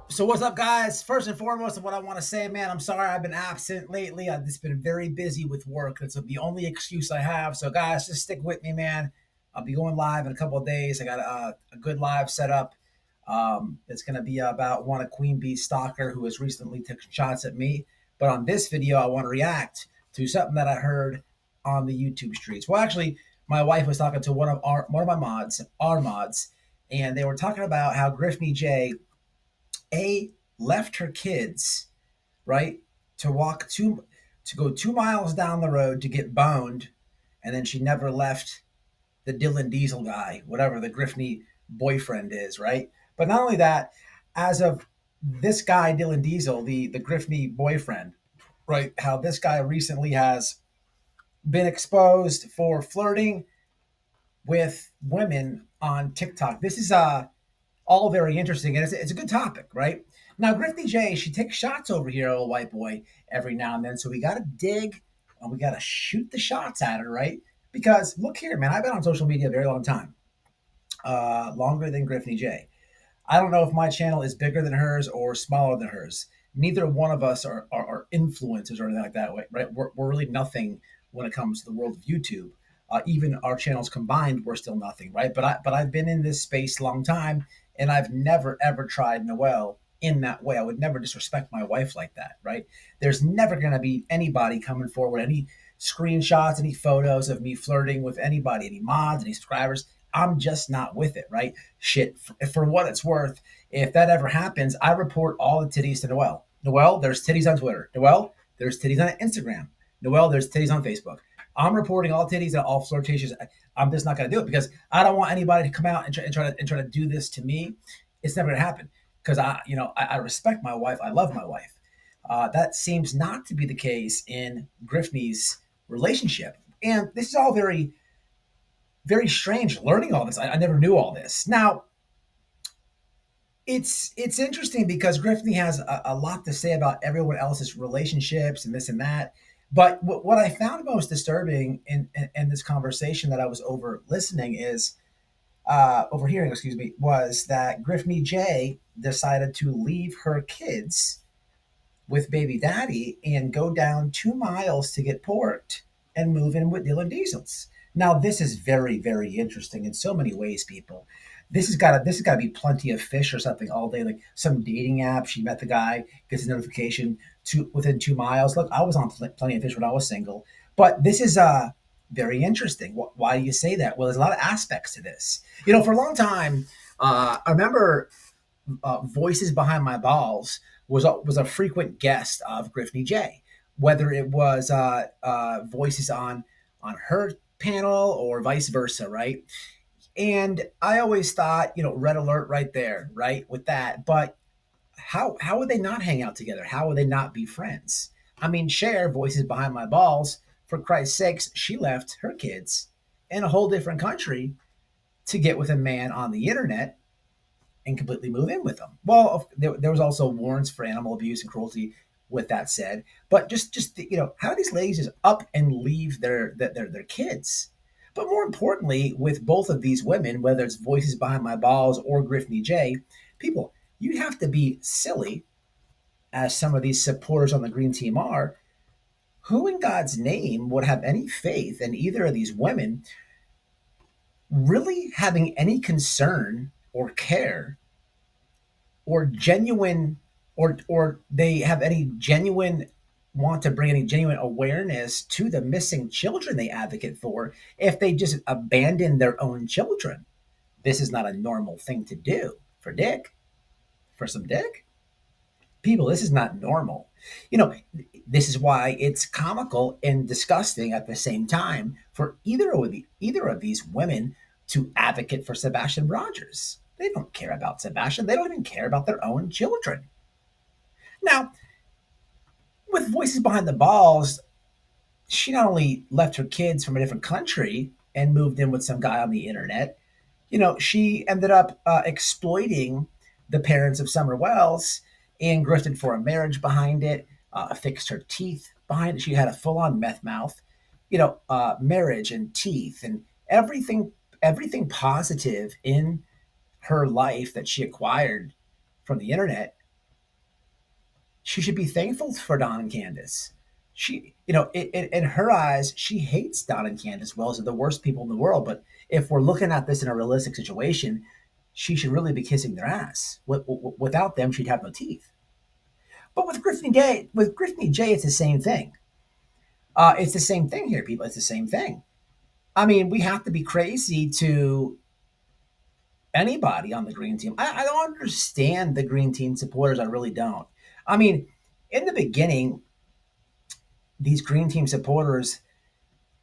So what's up, guys? First and foremost, what I want to say, man, I'm sorry I've been absent lately. I've just been very busy with work. That's the only excuse I have. So, guys, just stick with me, man. I'll be going live in a couple of days. I got a good live set up. It's going to be about a queen bee stalker who has recently taken shots at me. But on this video, I want to react to something that I heard on the YouTube streets. Well, actually, my wife was talking to one of my mods, our mods, and they were talking about how Brittney J left her kids, right, to go 2 miles down the road to get boned, and then she never left the Dylan Diesel guy, whatever the Brittney boyfriend is, right? But not only that, as of this guy, Dylan Diesel, the Brittney boyfriend, right, how this guy recently has been exposed for flirting with women on TikTok. This is all very interesting, and it's a good topic, right? Now, Brittney J, she takes shots over here, old white boy, every now and then, so we got to dig and we got to shoot the shots at her, right? Because look here, man, I've been on social media a very long time, longer than Brittney J. I don't know if my channel is bigger than hers or smaller than hers. Neither one of us are influencers or anything like that, right? We're really nothing when it comes to the world of YouTube. Even our channels combined, we're still nothing, right? But I've been in this space a long time, and I've never ever tried Noelle in that way. I would never disrespect my wife like that, right? There's never going to be anybody coming forward, any screenshots, any photos of me flirting with anybody, any mods, any subscribers. I'm just not with it, right? Shit, for what it's worth, if that ever happens, I report all the titties to Noelle. Noelle, there's titties on Twitter. Noelle, there's titties on Instagram. Noelle, there's titties on Facebook. I'm reporting all titties and all flirtations. I'm just not going to do it because I don't want anybody to come out and try to do this to me. It's never going to happen because I respect my wife. I love my wife. That seems not to be the case in Brittney's relationship, and this is all very, very strange. Learning all this, I never knew all this. Now, it's interesting because Brittney has a lot to say about everyone else's relationships and this and that. But what I found most disturbing in this conversation that I was overhearing, was that Brittney J decided to leave her kids with baby daddy and go down 2 miles to get porked and move in with Dylan Diesels. Now, this is very, very interesting in so many ways, people. This has got to be Plenty of Fish or something all day, like some dating app. She met the guy, gets a notification within 2 miles. Look, I was on Plenty of Fish when I was single, but this is very interesting. Why do you say that? Well, there's a lot of aspects to this. For a long time, I remember Voices Behind My Balls was a frequent guest of Brittney J, whether it was voices on her panel or vice versa, right? And I always thought, red alert right there, right, with that. But how would they not hang out together? How would they not be friends? I mean, Cher, Voices Behind My Balls, for Christ's sakes, she left her kids in a whole different country to get with a man on the internet and completely move in with them. Well, there was also warrants for animal abuse and cruelty with that said. But just how do these ladies just up and leave their kids? But more importantly, with both of these women, whether it's Voices Behind My Balls or Brittney J, people, you have to be silly, as some of these supporters on the green team are. Who in God's name would have any faith in either of these women really having any concern or care or genuine, or they have any genuine want to bring any genuine awareness to the missing children they advocate for if they just abandon their own children? This is not a normal thing to do for some dick. People, this is not normal. This is why it's comical and disgusting at the same time for either of these women to advocate for Sebastian Rogers. They don't care about Sebastian. They don't even care about their own children. Now, with Voices Behind the Balls, she not only left her kids from a different country and moved in with some guy on the internet, she ended up exploiting the parents of Summer Wells and grifted for a marriage behind it, fixed her teeth behind it. She had a full-on meth mouth, marriage and teeth and everything everything positive in her life that she acquired from the internet, she should be thankful for Don and Candace. She, in her eyes, she hates Don and Candace well as the worst people in the world. But if we're looking at this in a realistic situation, she should really be kissing their ass. Without them, she'd have no teeth. But with Griffney J, it's the same thing. It's the same thing here, people. It's the same thing. I mean, we have to be crazy to anybody on the green team. I don't understand the green team supporters. I really don't. I mean, in the beginning, these green team supporters,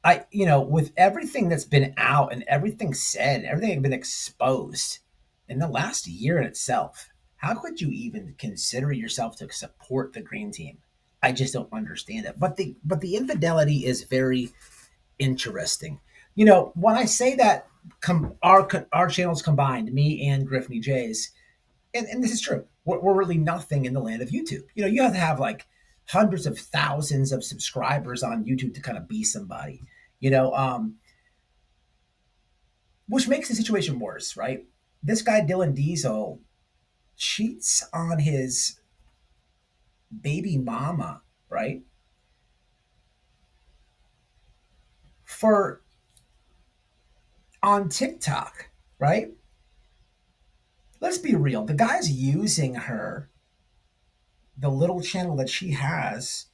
with everything that's been out and everything said, and everything that's been exposed in the last year in itself, how could you even consider yourself to support the green team? I just don't understand it. But the infidelity is very interesting. When I say that our channels combined, me and Griffney J's, and this is true, we're really nothing in the land of YouTube. You have to have like hundreds of thousands of subscribers on YouTube to kind of be somebody. You know, um, which makes the situation worse, right? This guy Dylan Diesel cheats on his baby mama, right? For On TikTok, right? Let's be real. The guy's using her, the little channel that she has,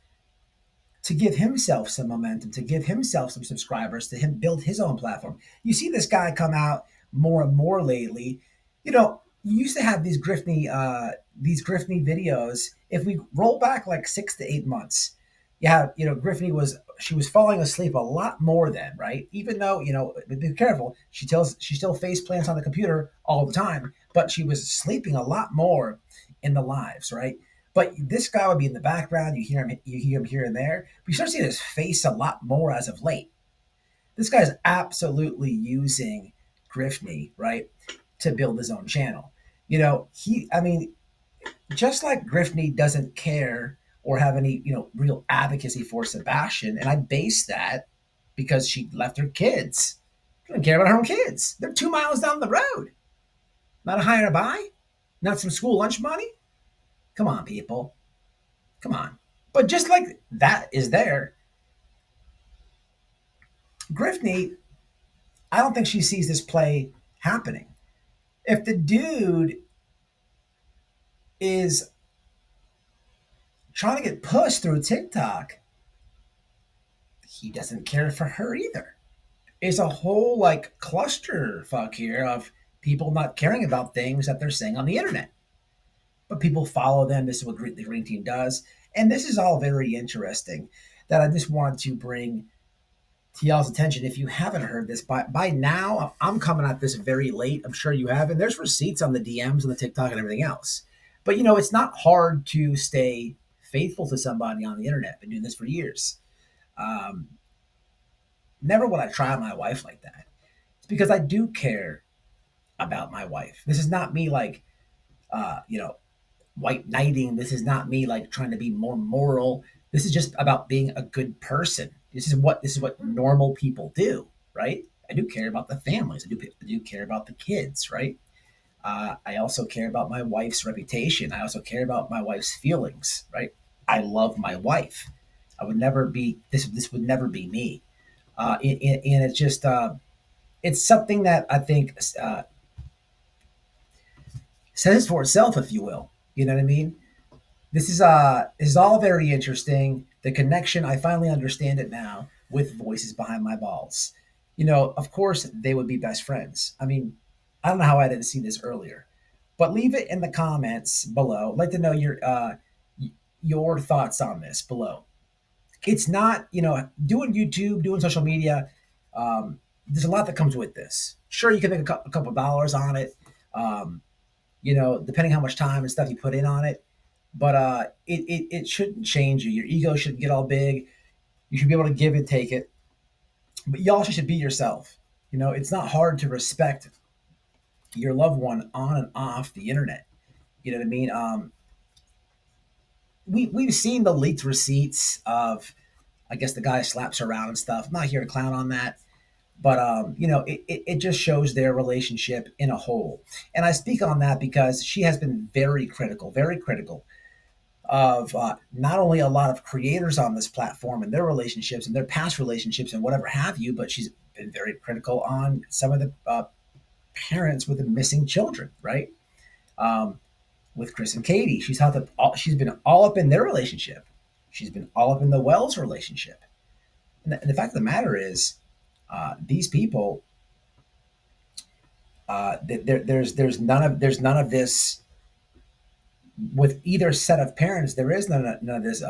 to give himself some momentum, to give himself some subscribers, to him build his own platform. You see this guy come out more and more lately. You used to have these Griffney videos. If we roll back like 6 to 8 months, Griffney was falling asleep a lot more then, right? Even though, be careful, she still face plants on the computer all the time, but she was sleeping a lot more in the lives, right? But this guy would be in the background. You hear him here and there. But you start seeing his face a lot more as of late. This guy's absolutely using Griffney, right, to build his own channel. I mean, just like Griffney doesn't care or have any, real advocacy for Sebastian, and I base that because she left her kids. She doesn't care about her own kids. They're 2 miles down the road. Not a hire to buy, not some school lunch money. Come on, people. Come on. But just like that is there, Griffney, I don't think she sees this play happening. If the dude is trying to get pushed through TikTok, he doesn't care for her either. It's a whole like clusterfuck here of people not caring about things that they're saying on the internet. But people follow them. This is what the Green Team does. And this is all very interesting that I just wanted to bring to y'all's attention. If you haven't heard this by now, I'm coming at this very late. I'm sure you have, and there's receipts on the DMs and the TikTok and everything else. But it's not hard to stay faithful to somebody on the internet. I've been doing this for years. Um, Never would I try my wife like that. It's because I do care about my wife. This is not me like, uh, you know, white knighting. This is not me like trying to be more moral. This is just about being a good person. This is what normal people do, right? I do care about the families. I do care about the kids, right? I also care about my wife's reputation. I also care about my wife's feelings, right? I love my wife. I would never be this. This would never be me. And it's just it's something that I think says for itself, if you will. You know what I mean? This is all very interesting. The connection, I finally understand it now with voices behind my balls. Of course they would be best friends. I mean, I don't know how I didn't see this earlier. But leave it in the comments below. I'd like to know your thoughts on this below. It's not, doing YouTube, doing social media. There's a lot that comes with this. Sure, you can make a couple dollars on it. Um, depending how much time and stuff you put in on it. But it shouldn't change you. Your ego shouldn't get all big. You should be able to give and take it. But you also should be yourself. It's not hard to respect your loved one on and off the internet. You know what I mean? We've seen the leaked receipts of, I guess, the guy slaps her around and stuff. I'm not here to clown on that, But it just shows their relationship in a whole. And I speak on that because she has been very critical of not only a lot of creators on this platform and their relationships and their past relationships and whatever have you, but she's been very critical on some of the parents with the missing children, right? Um, with Chris and Katie, she's been all up in their relationship. She's been all up in the Wells relationship. And the fact of the matter is, these people, there's none of this with either set of parents. There is none of this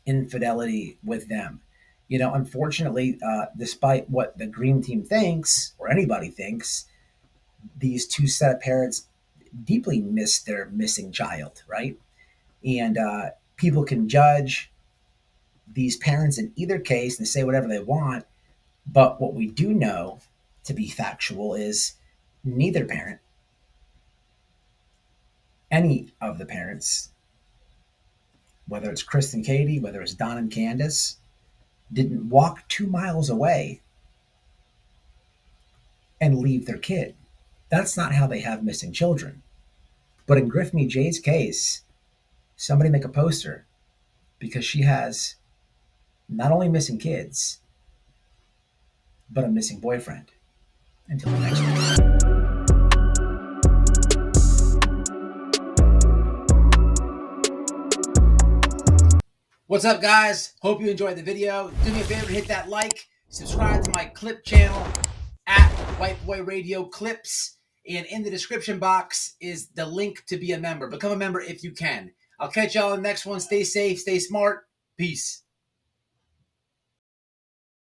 infidelity with them. Unfortunately, despite what the Green Team thinks or anybody thinks, these two set of parents deeply miss their missing child, right? And people can judge these parents in either case and say whatever they want. But what we do know to be factual is neither parent, any of the parents, whether it's Chris and Katie, whether it's Don and Candace, didn't walk 2 miles away and leave their kid. That's not how they have missing children. But in Brittney J's case, somebody make a poster because she has not only missing kids, but a missing boyfriend. Until the next one. What's up, guys? Hope you enjoyed the video. Do me a favor, hit that like, subscribe to my clip channel at WHITEBOYRADIO Clips, and in the description box is the link to be a member. Become a member if you can. I'll catch y'all in the next one. Stay safe, stay smart. Peace.